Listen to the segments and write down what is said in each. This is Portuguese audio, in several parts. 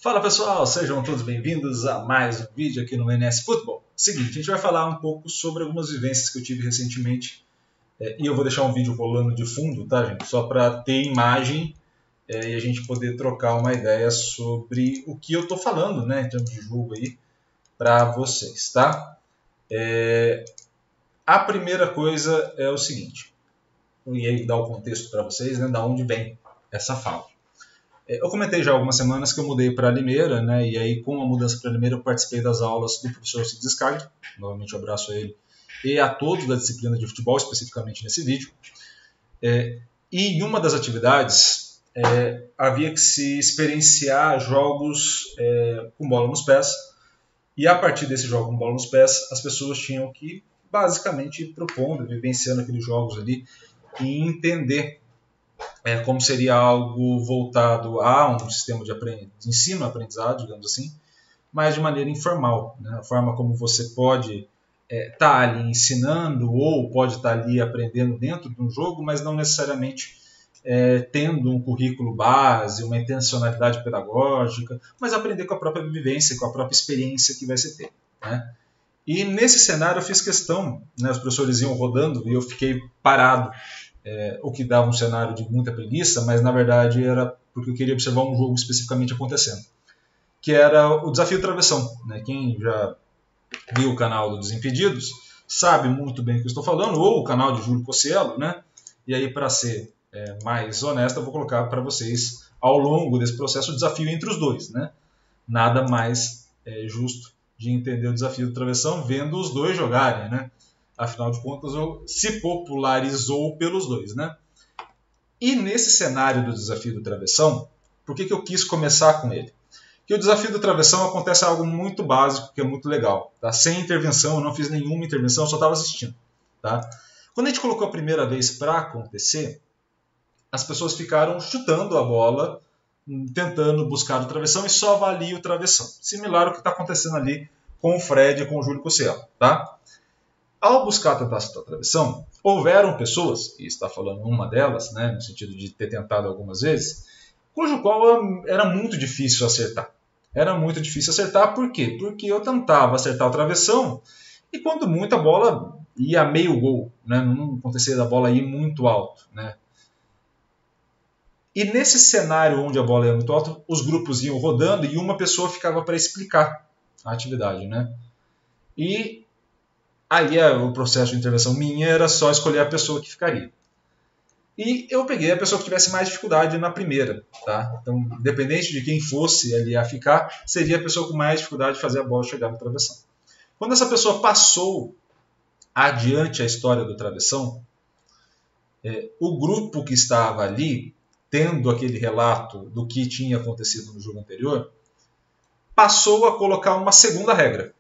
Fala pessoal, sejam todos bem-vindos a mais um vídeo aqui no NS Futebol. Seguinte, a gente vai falar um pouco sobre algumas vivências que eu tive recentemente e eu vou deixar um vídeo rolando de fundo, tá gente? Só para ter imagem e a gente poder trocar uma ideia sobre o que eu estou falando, né, em termos de jogo aí, para vocês, tá? A primeira coisa é o seguinte, e aí dar o contexto para vocês, né, da onde vem essa fala. Eu comentei já há algumas semanas que eu mudei para Limeira, né? E aí com a mudança para Limeira eu participei das aulas do professor Cid Descarga, novamente eu abraço a ele, e a todos da disciplina de futebol, especificamente nesse vídeo. E em uma das atividades havia que se experienciar jogos com bola nos pés, e a partir desse jogo com bola nos pés, as pessoas tinham que basicamente ir propondo, vivenciando aqueles jogos ali, e entender como seria algo voltado a um sistema de ensino-aprendizado, digamos assim, mas de maneira informal, né? A forma como você pode estar ali ensinando ou pode estar ali aprendendo dentro de um jogo, mas não necessariamente tendo um currículo base, uma intencionalidade pedagógica, mas aprender com a própria vivência, com a própria experiência que vai se ter, né? E nesse cenário eu fiz questão, né, os professores iam rodando e eu fiquei parado, o que dava um cenário de muita preguiça, mas na verdade era porque eu queria observar um jogo especificamente acontecendo, que era o Desafio Travessão, né? Quem já viu o canal do Desimpedidos sabe muito bem o que eu estou falando, ou o canal de Júlio Cossielo, né? E aí, para ser mais honesto, eu vou colocar para vocês, ao longo desse processo, o desafio entre os dois, né? Nada mais justo de entender o Desafio do Travessão vendo os dois jogarem, né? Afinal de contas, se popularizou pelos dois, né? E nesse cenário do Desafio do Travessão, por que eu quis começar com ele? Porque o Desafio do Travessão acontece algo muito básico, que é muito legal, tá? Sem intervenção, eu não fiz nenhuma intervenção, eu só estava assistindo, tá? Quando a gente colocou a primeira vez para acontecer, as pessoas ficaram chutando a bola, tentando buscar o travessão e só valia o travessão. Similar ao que está acontecendo ali com o Fred e com o Júlio Cossielo, tá? Ao buscar tentar chutar a travessão, houveram pessoas, e está falando uma delas, né, no sentido de ter tentado algumas vezes, cujo qual era muito difícil acertar. Era muito difícil acertar, por quê? Porque eu tentava acertar o travessão e quando muito a bola ia a meio gol, né, não acontecia da bola ir muito alto, né. E nesse cenário onde a bola ia muito alto, os grupos iam rodando e uma pessoa ficava para explicar a atividade, né. E aí o processo de intervenção minha era só escolher a pessoa que ficaria. E eu peguei a pessoa que tivesse mais dificuldade na primeira, tá? Então, independente de quem fosse ali a ficar, seria a pessoa com mais dificuldade de fazer a bola chegar no travessão. Quando essa pessoa passou adiante a história do travessão, o grupo que estava ali, tendo aquele relato do que tinha acontecido no jogo anterior, passou a colocar uma segunda regra.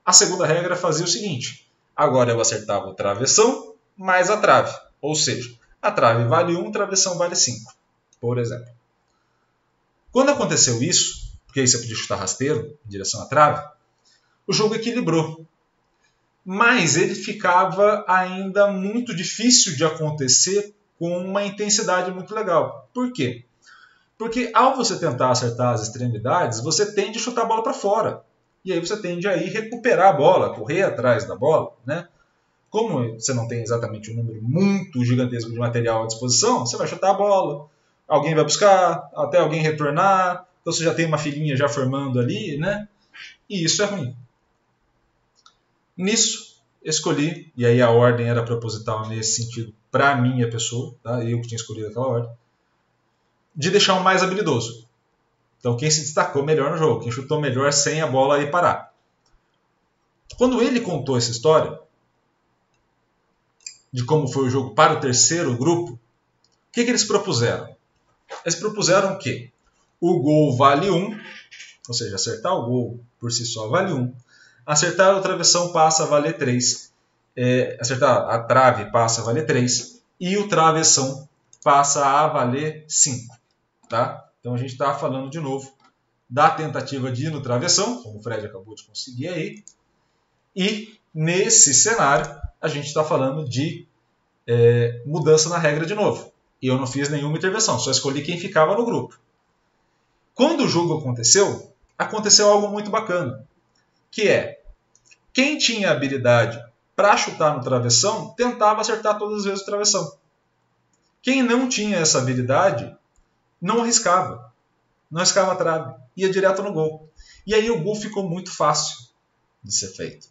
A segunda regra fazia o seguinte: agora eu acertava o travessão mais a trave. Ou seja, a trave vale 1, o travessão vale 5, por exemplo. Quando aconteceu isso, porque aí você podia chutar rasteiro em direção à trave, o jogo equilibrou. Mas ele ficava ainda muito difícil de acontecer com uma intensidade muito legal. Por quê? Porque ao você tentar acertar as extremidades, você tende a chutar a bola para fora. E aí você tende a ir recuperar a bola, correr atrás da bola, né? Como você não tem exatamente um número muito gigantesco de material à disposição, você vai chutar a bola, alguém vai buscar, até alguém retornar, então você já tem uma filinha já formando ali, né? E isso é ruim. Nisso, escolhi, e aí a ordem era proposital nesse sentido para a minha pessoa, tá? Eu que tinha escolhido aquela ordem, de deixar o mais habilidoso. Então quem se destacou melhor no jogo, quem chutou melhor sem a bola ir parar. Quando ele contou essa história, de como foi o jogo para o terceiro grupo, o que eles propuseram? Eles propuseram que o gol vale 1, ou seja, acertar o gol por si só vale 1, acertar o travessão passa a valer 3, acertar a trave passa a valer 3 e o travessão passa a valer 5. Tá? Então a gente está falando de novo da tentativa de ir no travessão, como o Fred acabou de conseguir aí, e nesse cenário a gente está falando de mudança na regra de novo. E eu não fiz nenhuma intervenção, só escolhi quem ficava no grupo. Quando o jogo aconteceu algo muito bacana, que é, quem tinha habilidade para chutar no travessão, tentava acertar todas as vezes o travessão. Quem não tinha essa habilidade, não arriscava a trave, ia direto no gol. E aí o gol ficou muito fácil de ser feito.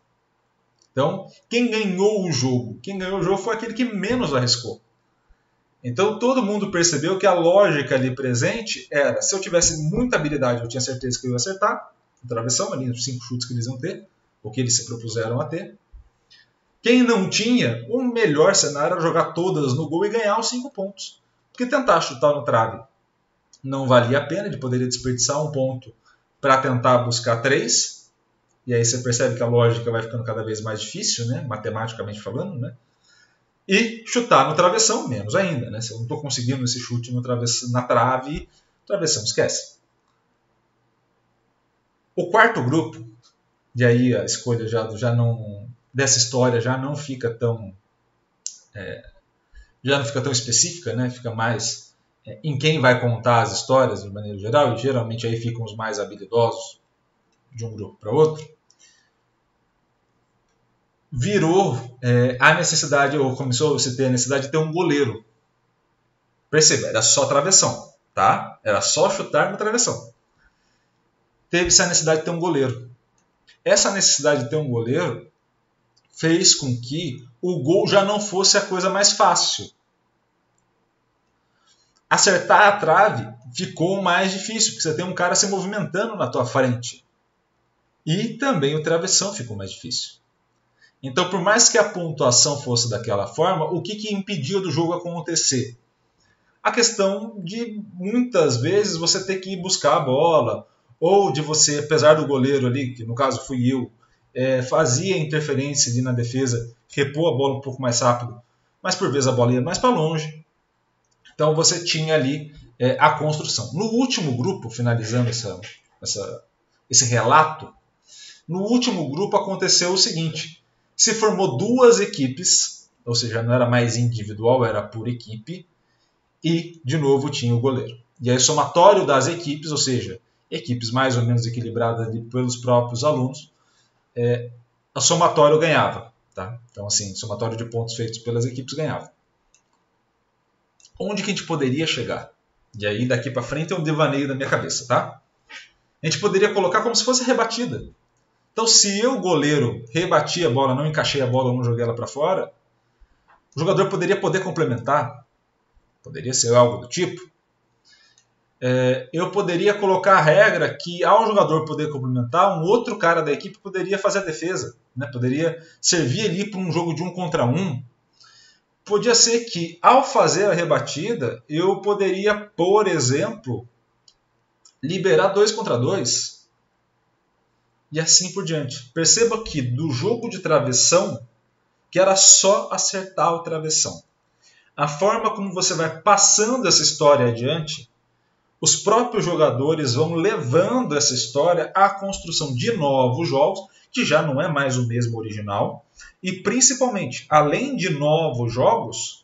Então, quem ganhou o jogo foi aquele que menos arriscou. Então todo mundo percebeu que a lógica ali presente era, se eu tivesse muita habilidade, eu tinha certeza que eu ia acertar a travessão, ali nos 5 chutes que eles iam ter, ou que eles se propuseram a ter. Quem não tinha, o melhor cenário era jogar todas no gol e ganhar os 5 pontos. Porque tentar chutar no trave não valia a pena, ele poderia desperdiçar um ponto para tentar buscar 3. E aí você percebe que a lógica vai ficando cada vez mais difícil, né? Matematicamente falando, né? E chutar no travessão, menos ainda, né? Se eu não estou conseguindo esse chute na trave, travessão esquece. O quarto grupo, e aí a escolha já não dessa história já não fica tão específica, né? Fica mais em quem vai contar as histórias de maneira geral, e geralmente aí ficam os mais habilidosos de um grupo para outro. Virou a necessidade, ou começou a se ter a necessidade de ter um goleiro. Perceba, era só travessão, tá? Era só chutar no travessão. Teve-se a necessidade de ter um goleiro. Essa necessidade de ter um goleiro fez com que o gol já não fosse a coisa mais fácil. Acertar a trave ficou mais difícil, porque você tem um cara se movimentando na tua frente. E também o travessão ficou mais difícil. Então, por mais que a pontuação fosse daquela forma, o que impediu do jogo acontecer? A questão de, muitas vezes, você ter que ir buscar a bola, ou de você, apesar do goleiro ali, que no caso fui eu, fazia interferência ali na defesa, repor a bola um pouco mais rápido, mas por vezes a bola ia mais para longe. Então você tinha ali a construção. No último grupo, finalizando esse relato, no último grupo aconteceu o seguinte: se formou 2 equipes, ou seja, não era mais individual, era por equipe, e de novo tinha o goleiro. E aí, somatório das equipes, ou seja, equipes mais ou menos equilibradas ali pelos próprios alunos, a somatório ganhava. Tá? Então, assim, somatório de pontos feitos pelas equipes ganhava. Onde que a gente poderia chegar? E aí, daqui para frente é um devaneio da minha cabeça, tá? A gente poderia colocar como se fosse rebatida. Então, se eu, goleiro, rebati a bola, não encaixei a bola ou não joguei ela para fora, o jogador poderia complementar. Poderia ser algo do tipo. Eu poderia colocar a regra que, ao jogador poder complementar, um outro cara da equipe poderia fazer a defesa. Né? Poderia servir ali para um jogo de 1 contra 1. Podia ser que, ao fazer a rebatida, eu poderia, por exemplo, liberar 2 contra 2. E assim por diante. Perceba que do jogo de travessão, que era só acertar o travessão. A forma como você vai passando essa história adiante, os próprios jogadores vão levando essa história à construção de novos jogos, que já não é mais o mesmo original, e principalmente, além de novos jogos,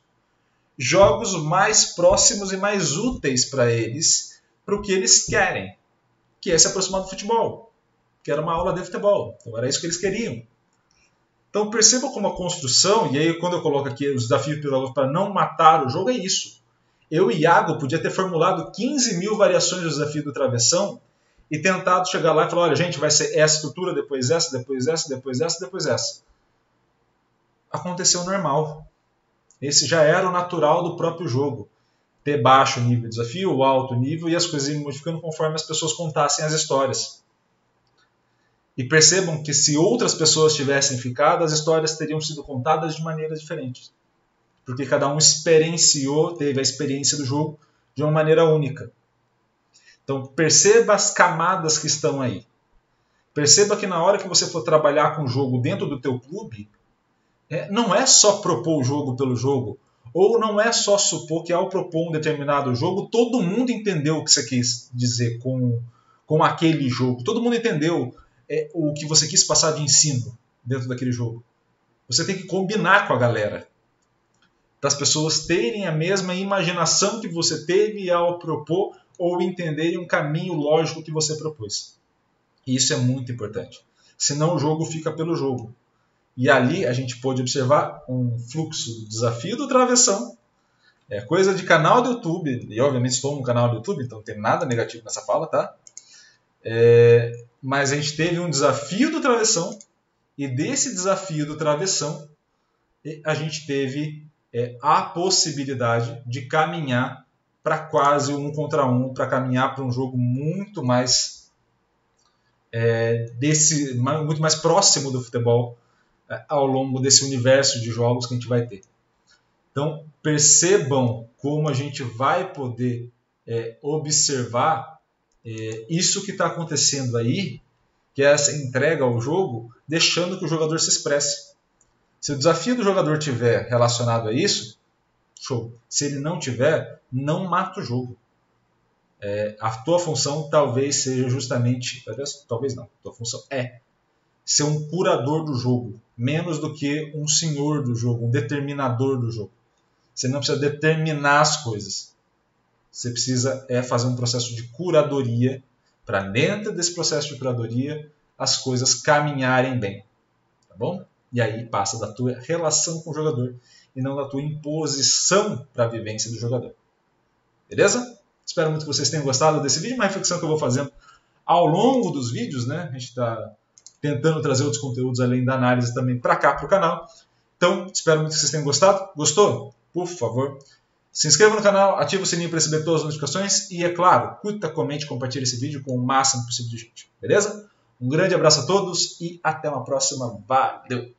jogos mais próximos e mais úteis para eles, para o que eles querem, que é se aproximar do futebol, que era uma aula de futebol, então era isso que eles queriam. Então perceba como a construção, e aí quando eu coloco aqui os desafios pedagógicos para não matar o jogo, é isso. Eu e Iago podia ter formulado 15 mil variações do desafio do travessão e tentado chegar lá e falar, olha gente, vai ser essa estrutura, depois essa, depois essa, depois essa, depois essa. Aconteceu normal. Esse já era o natural do próprio jogo. Ter baixo nível de desafio, alto nível, e as coisas iam modificando conforme as pessoas contassem as histórias. E percebam que se outras pessoas tivessem ficado, as histórias teriam sido contadas de maneiras diferentes. Porque cada um teve a experiência do jogo de uma maneira única. Então perceba as camadas que estão aí. Perceba que na hora que você for trabalhar com o jogo dentro do teu clube, não é só propor o jogo pelo jogo, ou não é só supor que ao propor um determinado jogo, todo mundo entendeu o que você quis dizer com aquele jogo. Todo mundo entendeu o que você quis passar de ensino dentro daquele jogo. Você tem que combinar com a galera, para as pessoas terem a mesma imaginação que você teve ao propor ou entenderem um caminho lógico que você propôs. E isso é muito importante. Senão o jogo fica pelo jogo. E ali a gente pôde observar um fluxo do desafio do travessão. É coisa de canal do YouTube, e obviamente estou no canal do YouTube, então não tem nada negativo nessa fala, tá? Mas a gente teve um desafio do travessão, e desse desafio do travessão, a gente teve a possibilidade de caminhar para quase 1 contra 1, para caminhar para um jogo muito mais muito mais próximo do futebol ao longo desse universo de jogos que a gente vai ter. Então, percebam como a gente vai poder observar isso que está acontecendo aí, que é essa entrega ao jogo, deixando que o jogador se expresse. Se o desafio do jogador tiver relacionado a isso, show. Se ele não tiver, não mata o jogo. A tua função talvez seja justamente... Talvez não. A tua função é ser um curador do jogo, menos do que um senhor do jogo, um determinador do jogo. Você não precisa determinar as coisas. Você precisa fazer um processo de curadoria, para dentro desse processo de curadoria as coisas caminharem bem. Tá bom? E aí passa da tua relação com o jogador e não da tua imposição para a vivência do jogador. Beleza? Espero muito que vocês tenham gostado desse vídeo, uma reflexão que eu vou fazendo ao longo dos vídeos, né? A gente está tentando trazer outros conteúdos além da análise também para cá, para o canal. Então, espero muito que vocês tenham gostado. Gostou? Por favor, se inscreva no canal, ative o sininho para receber todas as notificações e, é claro, curta, comente e compartilhe esse vídeo com o máximo possível de gente. Beleza? Um grande abraço a todos e até uma próxima. Valeu!